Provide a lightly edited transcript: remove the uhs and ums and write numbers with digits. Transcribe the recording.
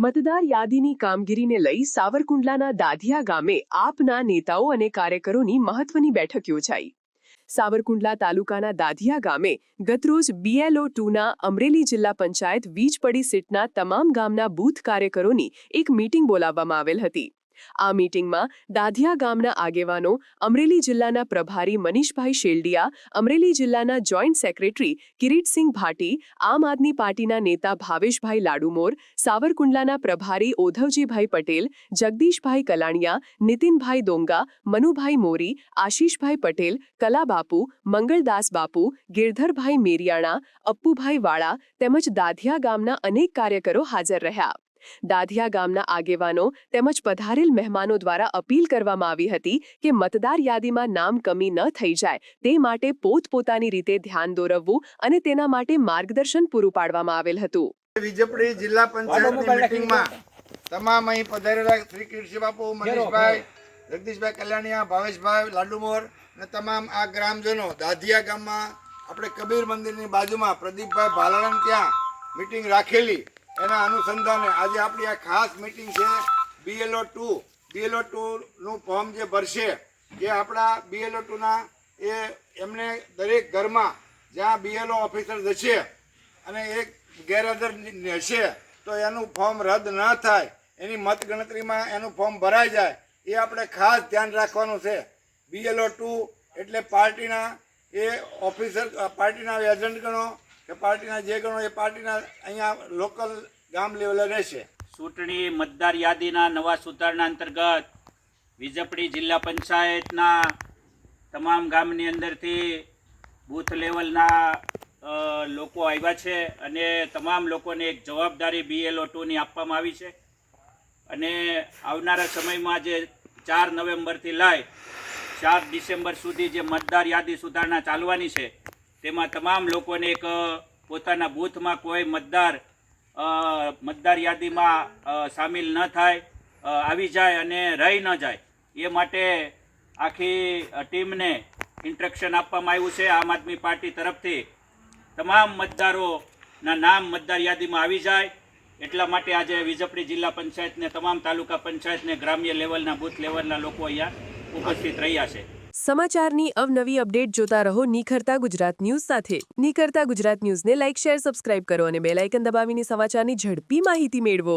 મતદાર યાદીની કામગીરીને લઈ સાવરકુંડલાના દાધિયા ગામે આપના નેતાઓ અને કાર્યકરોની મહત્વની બેઠક યોજાઈ। સાવરકુંડલા તાલુકાના દાધિયા ગામે ગતરોજ BLO2ના અમરેલી જિલ્લા પંચાયત વીજ પડી સીટના તમામ ગામના બૂથ કાર્યકરોની એક મીટિંગ બોલાવવામાં આવેલ હતી। આ મીટિંગમાં દાધિયા ગામના આગેવાનો, અમરેલી જિલ્લાના પ્રભારી મનીષભાઈ શેલડિયા, અમરેલી જિલ્લાના જોઈન્ટ સેક્રેટરી કિરીટસિંહ ભાટી, આમ આદમી પાર્ટીના નેતા ભાવેશભાઈ લાડુમોર, સાવરકુંડલાના પ્રભારી ઓધવજીભાઈ પટેલ, જગદીશભાઈ કલાણિયા, નીતિનભાઈ દોંગા, મનુભાઈ મોરી, આશીષભાઈ પટેલ, કલાબાપુ, મંગળદાસ બાપુ, ગિરધરભાઈ મેરિયાણા, અપ્પુભાઈ વાળા તેમજ દાધિયા ગામના અનેક કાર્યકરો હાજર રહ્યા। દાધિયા ગામના આગેવાનો તેમજ પધારેલ મહેમાનો દ્વારા અપીલ કરવામાં આવી હતી કે મતદાર યાદીમાં નામ કમી ન થઈ જાય તે માટે પોતપોતાની રીતે ધ્યાન દોરવવું અને તેના માટે માર્ગદર્શન પૂરું પાડવામાં આવેલ હતું। વિજયપુરી જિલ્લા પંચાયતની મીટિંગમાં તમામ અહીં પધારેલા શ્રી કિરીટસિંહ બાપુ, મનીષભાઈ, જગદીશભાઈ કલ્યાણિયા, ભાવેશભાઈ લાડુમોર અને તમામ આ ગ્રામજનો દાધિયા ગામમાં આપણે કબીર મંદિરની બાજુમાં પ્રદીપભાઈ ભાલાળાને ત્યાં મીટિંગ રાખેલી। એના અનુસંધાને આજે આપણી આ ખાસ મીટિંગ છે। BLO2 નું ફોર્મ જે ભરશે એ આપણા BLO2ના એમને દરેક ઘરમાં જ્યાં BLO ઓફિસર હશે અને એક ગેરહાજર હશે તો એનું ફોર્મ રદ ન થાય, એની મતગણતરીમાં એનું ફોર્મ ભરાઈ જાય એ આપણે ખાસ ધ્યાન રાખવાનું છે। BLO2 એટલે પાર્ટીના એ ઓફિસર, પાર્ટીના એજન્ટ ગણો કે પાર્ટીના જે ગણો એ પાર્ટીના અહીંયા લોકલ ગામ લેવલે રહેશે। ચૂંટણી મતદાર યાદીના નવા સુધારણા અંતર્ગત વિજયપુરી જિલ્લા પંચાયતના તમામ ગામની અંદરથી બૂથ લેવલના લોકો આવ્યા છે અને તમામ લોકોને એક જવાબદારી BLO2ની આપવામાં આવી છે અને આવનારા સમયમાં જે 4 નવેમ્બરથી લઈ 4 ડિસેમ્બર સુધી જે મતદાર યાદી સુધારણા ચાલવાની છે તેમાં તમામ લોકોને એક પોતાના બૂથમાં કોઈ મતદાર યાદીમાં સામેલ ન થાય, આવી જાય અને રહી ન જાય એ માટે આખી ટીમને ઇન્સ્ટ્રક્શન આપવામાં આવ્યું છે। આમ આદમી પાર્ટી તરફથી તમામ મતદારોના નામ મતદાર યાદીમાં આવી જાય એટલા માટે આજે વિજયપુરી જિલ્લા પંચાયતને તમામ તાલુકા પંચાયતને ગ્રામ્ય લેવલના બૂથ લેવલના લોકો અહીંયા ઉપસ્થિત રહ્યા છે। સમાચારની અવનવી અપડેટ જોતા રહો નિખરતા ગુજરાત ન્યૂઝ સાથે। નિખરતા ગુજરાત ન્યૂઝને લાઇક, શેર, સબસ્ક્રાઇબ કરો અને બેલ આઇકન દબાવીને સમાચારની ઝડપી માહિતી મેળવો।